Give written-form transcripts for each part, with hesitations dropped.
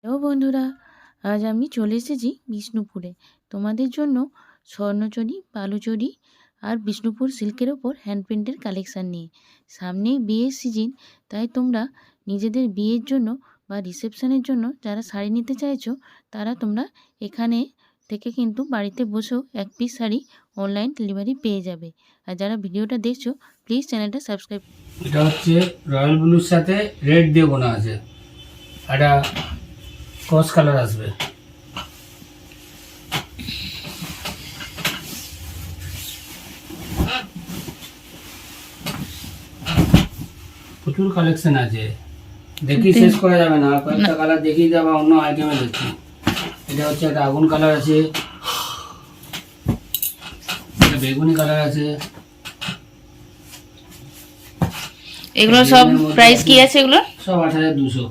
Hello বন্ধুরা, আজ আমি চলে এসেছি বিষ্ণুপুরে তোমাদের জন্য স্বর্ণচরী, বালুচরী আর বিষ্ণুপুর সিল্কের ওপর হ্যান্ড প্রিন্টের কালেকশান নিয়ে। সামনেই বিয়ের সিজন, তাই তোমরা নিজেদের বিয়ের জন্য বা রিসেপশনের জন্য যারা শাড়ি নিতে চাইছো তারা তোমরা এখানে থেকে কিন্তু বাড়িতে বসেও এক পিস শাড়ি অনলাইন ডেলিভারি পেয়ে যাবে। আর যারা ভিডিওটা দেখছো প্লিজ চ্যানেলটা সাবস্ক্রাইব। এটা হচ্ছে রয়্যাল ব্লুর সাথে রেড দিয়ে বোনা আছে, এটা ক্রস কালার আসবে। প্রচুর কালেকশন আছে, দেখি শেষ করা যাবে না। কয়েকটা কালার দেখিয়ে দেওয়া অন্য আইটেমে দেখছি। এটা হচ্ছে একটা আগুন কালার আছে, একটা বেগুনি কালার আছে। এগুলো সব প্রাইস কি আছে? এগুলো সব 8200।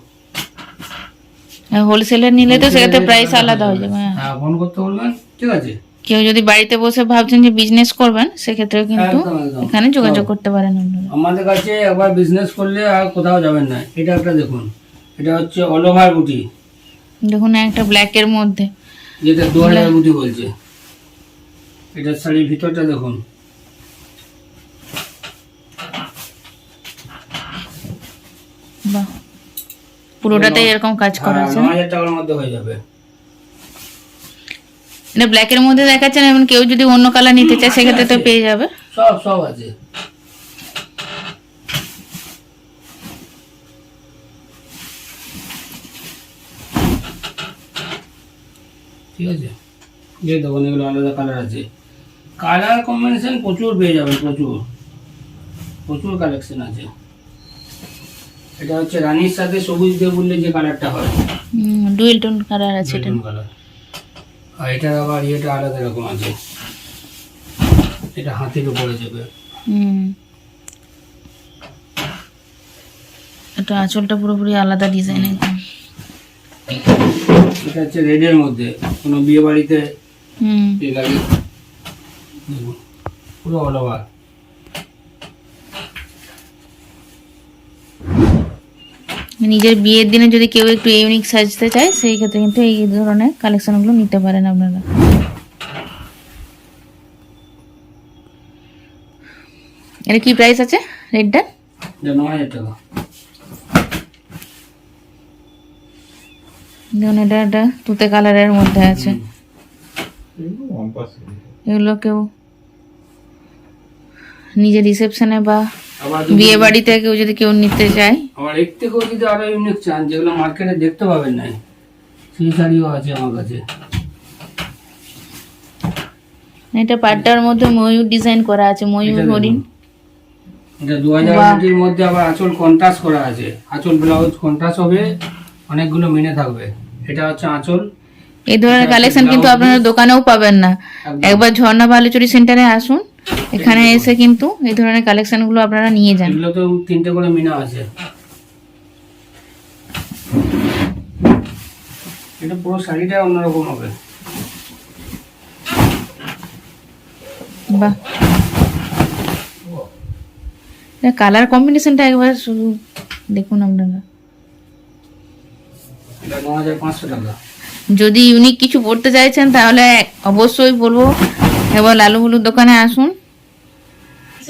হোলসেলার নিলে তো সেক্ষেত্রে প্রাইস আলাদা হয়ে যাবে। হ্যাঁ, ফোন করতে বলবেন, ঠিক আছে। কেউ যদি বাড়িতে বসে ভাবছেন যে বিজনেস করবেন সেক্ষেত্রে কিন্তু এখানে যোগাযোগ করতে পারেন আপনারা। আমাদের কাছে একবার বিজনেস করলে আর কোথাও যাবেন না। এটা একটা দেখুন, এটা হচ্ছে অল ওভার বুটি। দেখুন একটা ব্ল্যাকের মধ্যে, যেটা 2000 বুটি বলছে। এটা শাড়ির ভিতরটা দেখুন, বাহ, পুরোটাতে এরকম কাজ করা আছে। 9000 টাকার মধ্যে হয়ে যাবে। এটা ব্ল্যাকের মধ্যে দেখাচ্ছেন, এবং কেউ যদি অন্য কালার নিতে চায় সেক্ষেত্রে তো পেয়ে যাবে। সব আছে। ঠিক আছে, যে দেখুন এগুলো আলাদা কালার আছে। কালার কম্বিনেশন প্রচুর পেয়ে যাবেন, প্রচুর কালেকশন আছে। এটা হচ্ছে রানীর সাথে সবুজ দিয়ে বললে যে কালারটা হয়, ডুয়েল টোন কালার আছে এটা। কালার। আর এটা আবার এটা আলাদা রকম আছে, এটা হাতির উপরে যাবে। এটা আঁচলটা পুরোপুরি আলাদা ডিজাইন একদম। এটা হচ্ছে রেডের মধ্যে, কোনো বিয়ে বাড়িতে লাগে, পুরো অল ওভার। নিজের বিয়ের দিনে যদি কেউ একটু ইউনিক সাজতে চায় সেই ক্ষেত্রে কিন্তু এই ধরনের কালেকশনগুলো নিতে পারেন আপনারা। এর কি প্রাইস আছে রেটটা? 9000 টাকা। দেখুন এটা তুতে কালারের মধ্যে আছে। এগুলো কেউ নিজের রিসেপশনে বা বিয়ে বাড়িতে কেউ নিতে চায়, আবার এর থেকেও যদি আরো ইউনিক চান যেগুলো মার্কেটে দেখতে পাবেন না, সেই শাড়িও আছে আমার কাছে। এটা পাটটার মধ্যে ময়ূর ডিজাইন করা আছে, ময়ূর হরিণ। এটা 2000 এর মধ্যে আবার আঁচল কন্ট্রাস্ট করা আছে, আঁচল ব্লাউজ কন্ট্রাস্ট হবে, অনেকগুলো মিনে থাকবে। এটা হচ্ছে আঁচল। এই ধরনের কালেকশন কিন্তু আপনারা দোকানেও পাবেন না। একবার ঝর্ণা বালুচরী সেন্টারে আসুন, এখানে এসে কিন্তু এই ধরনের কালেকশন গুলো আপনারা নিয়ে যান। এগুলো তো 3টে করে মিনা আছে। এটা পুরো শাড়িটা অন্যরকম হবে। বাহ, কালার কম্বিনেশনটা একবার শুধু দেখুন আপনারা। এটা 9500 টাকা। যদি ইউনিক কিছু পড়তে চাইছেন তাহলে অবশ্যই বলবো একবার লালু হলুদ দোকানে আসুন।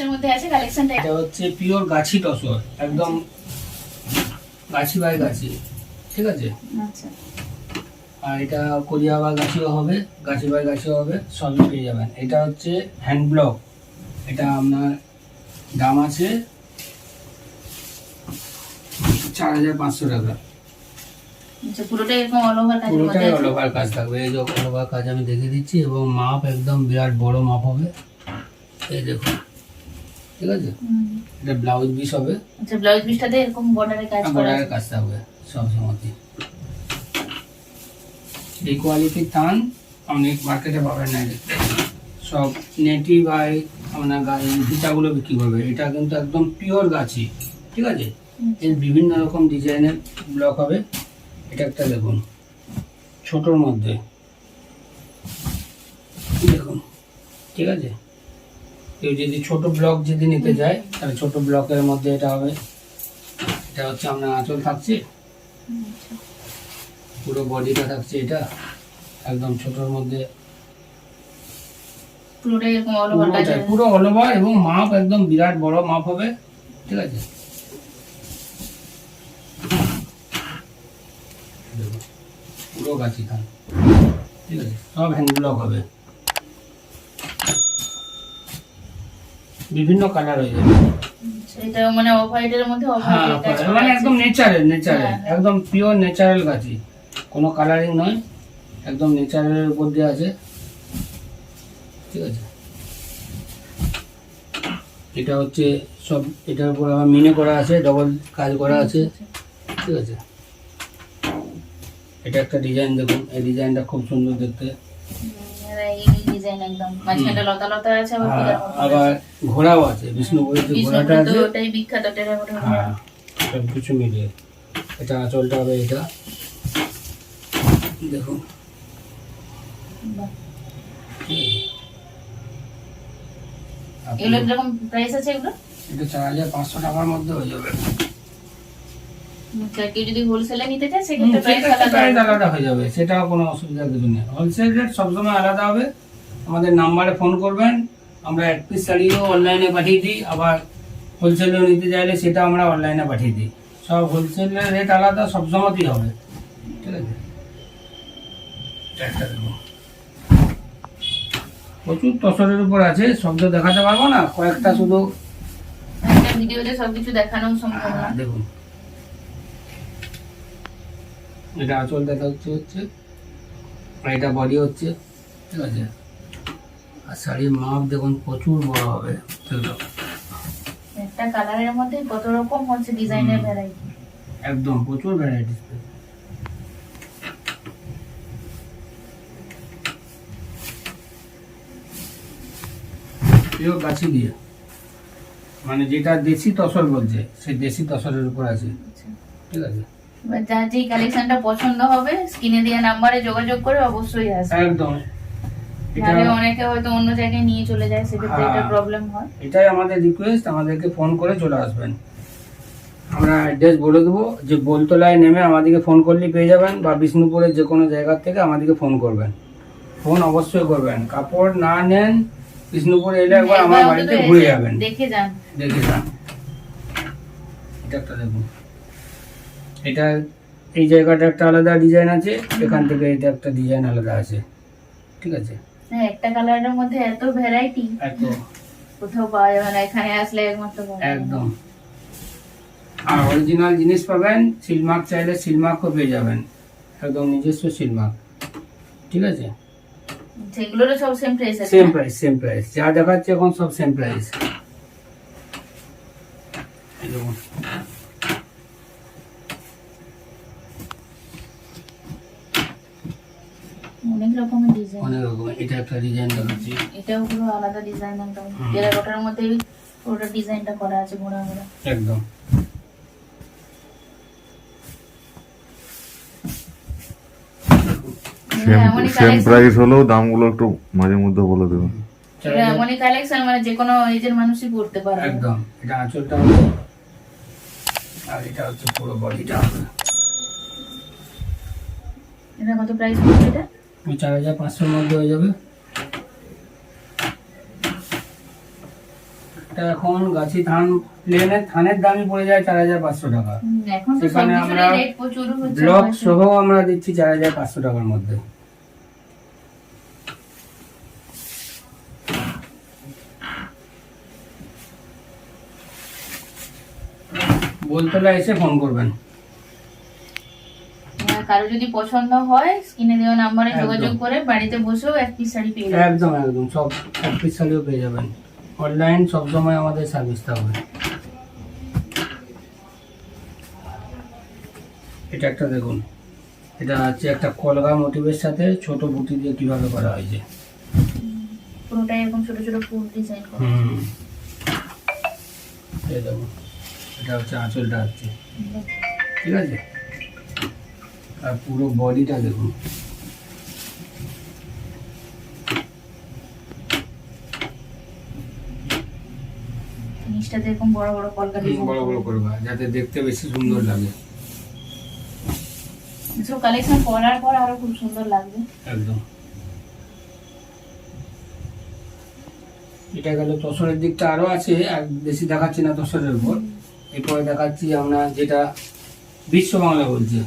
এর মধ্যে আছে কালেকশনটা। এটা হচ্ছে পিওর গাছি টসর, একদম গাছি বাই গাছি, ঠিক আছে। আচ্ছা, আর এটা কোরিয়া বা গাছিও হবে, গাছি বাই গাছিও হবে, সবই পেয়ে যাবেন। এটা হচ্ছে হ্যান্ড ব্লক, এটা আপনার দাম আছে 4500 টাকা। আচ্ছা, পুরোটাই এরকম অল ওভার কাজ, পুরোটাই অল ওভার কাজ থাকবে। এই যে অল ওভার কাজ আমি দেখিয়ে দিচ্ছি, এবং মাপ একদম বিরাট বড় মাপ হবে, এই দেখুন, ঠিক আছে। এটা ব্লাউজ পিস হবে। আচ্ছা, ব্লাউজ পিসটাতে এরকম বর্ডারের কাজ করা আছে, বর্ডারের কাজ থাকবে সব সময়। এই কোয়ালিটির থান আপনি মার্কেটে পাবেন না। সব নেটিভ আর আপনার ফিতাগুলো বিক্রি করবে। এটা কিন্তু একদম পিওর গাছি, ঠিক আছে। এর বিভিন্ন রকম ডিজাইনের ব্লক হবে। এটা একটা দেখুন ছোটোর মধ্যে, দেখুন, ঠিক আছে। কেউ যদি ছোট ব্লক যদি নিতে যায় তাহলে ছোট ব্লকের মধ্যে এটা হবে। এটা হচ্ছে আপনার আঁচল থাকছে, পুরো বডিটা থাকছে এটা একদম ছোটর মধ্যে, পুরোটাই এরকম অল ওভার কাজ হবে। পুরো অল ওভার এবং মাপ একদম বিরাট বড় মাপ হবে, ঠিক আছে। দেখো, পুরো গাছি থান, ঠিক আছে, সব হ্যান্ড ব্লক হবে, বিভিন্ন কালার হয়ে যাবে। এটা মানে অফ হোয়াইটের মধ্যে অফ হ্যাঁ, হোয়াইটের কাজ করা মানে আছে। একদম ন্যাচারাল হ্যাঁ। একদম পিওর ন্যাচারাল গাছি, কোনো কালারিং নয়, একদম ন্যাচারালের উপর দিয়ে আছে, ঠিক আছে। এটা হচ্ছে সব, এটার উপর আবার মিনে করা আছে, ডবল কাজ করা আছে, ঠিক আছে। এটা একটা ডিজাইন দেখুন, এই ডিজাইনটা খুব সুন্দর দেখতে। এই ডিজাইন একদম মাঝখানটা লতা লতা আছে, আবার হ্যাঁ, ফিগার মতো আবার ঘোড়াও আছে, বিষ্ণুপুরের যে ঘোড়াটা বিষ্ণুপুর তো আছে, ওটাই বিখ্যাত টেরাকোটা ঘোড়া। হ্যাঁ, সব কিছু মিলিয়ে। এটা আঁচলটা হবে এটা, দেখুন, বাহ। ঠিক আছে। এগুলো কিরকম প্রাইস আছে এগুলো? এটা 4500 টাকার মধ্যে হয়ে যাবে। কেউ যদি হোলসেলে নিতে চায় সেক্ষেত্রে প্রাইস সেক্ষেত্রে আলাদা প্রাইস আলাদা হয়ে যাবে, সেটাও কোনো অসুবিধা কিছু নেই। হোলসেল রেট সবসময় আলাদা হবে। আমাদের নাম্বারে ফোন করবেন, আমরা এক পিস শাড়িও অনলাইনে পাঠিয়ে দিই, আবার হোলসেলেও নিতে চাইলে সেটা আমরা অনলাইনে পাঠিয়ে দিই। সব হোলসেলের রেট আলাদা, সবসময়ই হবে, ঠিক আছে। একটা দেখুন, প্রচুর তসরের উপর আছে, সব তো দেখাতে পারবো না, কয়েকটা শুধু একটা ভিডিওতে সবকিছু দেখানো সম্ভব না। দেখুন। এটা আঁচল দেখা হচ্ছে, আর এটা বডি হচ্ছে, ঠিক আছে। আর শাড়ির মাপ দেখুন প্রচুর বড় হবে, সেগুলো একটা কালারের মধ্যে কত রকম হচ্ছে ডিজাইনের ভ্যারাইটি। একদম প্রচুর ভ্যারাইটি। পিওর গাছি দিয়ে, মানে যেটা দেশি তসর বলছে, সেই দেশি তসরের উপর আছে, ঠিক আছে। এবার যার যেই কালেকশনটা পছন্দ হবে স্ক্রিনে দেওয়া নাম্বারে যোগাযোগ করে অবশ্যই আসবে। একদম। এটা নাহলে অনেকে হয়তো অন্য জায়গায় নিয়ে চলে যায়, সেক্ষেত্রে এটা হ্যাঁ। প্রবলেম হয়। এটাই আমাদের রিকোয়েস্ট, আমাদেরকে ফোন করে চলে আসবেন। আমরা অ্যাড্রেস বলে দেবো, যে বোলতলায় নেমে আমাদেরকে ফোন করলেই পেয়ে যাবেন, বা বিষ্ণুপুরের যে কোনো জায়গা থেকে আমাদেরকে ফোন করবেন। ফোন অবশ্যই করবেন, কাপড় না নেন বিষ্ণুপুরে এলে একবার আমার একবার বাড়িতে অন্তত ঘুরে এসে যাবেন, দেখে যান। দেখে যান। এটা একটা দেখুন, এটা এই জায়গাটা একটা আলাদা ডিজাইন আছে, এখান থেকে এটা একটা ডিজাইন আলাদা আছে, ঠিক আছে। হ্যাঁ, একটা কালারের মধ্যে এত ভ্যারাইটি একদম কোথাও পাওয়া যাবে না, এখানে আসলে একমাত্র পাওয়া যাবে। একদম। আর অরিজিনাল জিনিস পাবেন, সিলমার্ক চাইলে সিলমার্কও পেয়ে যাবেন, একদম নিজস্ব সিলমার্ক, ঠিক আছে। সেগুলোরও সব সেম প্রাইস আছে। সেম প্রাইস যা দেখাচ্ছে এখন সব সেম প্রাইস। অনেক রকমের ডিজাইন, অনেক রকম। এটা একটা ডিজাইন দেখাচ্ছি, এটাও পুরো আলাদা ডিজাইন একদম। হুম। টেরাকোটার মধ্যেই পুরোটা ডিজাইনটা করা আছে ঘোড়া ঘোড়া। একদম। এমনই সেম কালেকশন, প্রাইস হলেও দামগুলো একটু মাঝে মধ্যে বলে দেবেন। এমনই কালেকশন মানে যে কোনো এজের মানুষই পড়তে পারবে। একদম। এটা আঁচলটা হবে, আর এটা হচ্ছে পুরো বডিটা হবে। এটা কত প্রাইস পড়ছে এটা? 4500 মধ্যে হয়ে যাবে। এটা এখন গাছি থান প্লেনের থানের দামই পড়ে যায় 4500 টাকা। এখন তো সেখানে সবকিছুরই আমরা রেট প্রচুর হচ্ছে। ব্লক সহ আমরা দিচ্ছি 4500 টাকার মধ্যে। বোলতলা এসে ফোন করবেন। কারো যদি পছন্দ হয় স্ক্রিনে দেওয়া নাম্বারে একদম। যোগাযোগ করে বাড়িতে বসেও এক পিস শাড়ি পেয়ে যাবেন। একদম একদম, সব এক পিস শাড়িও পেয়ে যাবেন। অনলাইন সবসময় আমাদের সার্ভিস থাকবে। এটা একটা দেখুন, এটা হচ্ছে একটা কলগা মোটিভের সাথে ছোট বুটি দিয়ে কিভাবে করা হয়েছে। পুরোটাই এরকম ছোট ছোট ফুল ডিজাইন করা। এই দেখুন, এটা হচ্ছে আঁচলটা হচ্ছে, ঠিক আছে। আর পুরো বডিটা দেখুন, জিনিসটাতে এরকম বড় বড় কলকা ডিজাইন বড় বড় করবা যাতে দেখতে বেশি সুন্দর লাগে। এসব কালেকশন পরার পর আরো খুব সুন্দর লাগবে। একদম। এটা গেল তসরের দিকটা, আরো আছে, আর বেশি দেখাচ্ছি না তসরের উপর। এরপরে দেখাচ্ছি আমরা যেটা বিশ্ব বাংলা বলছে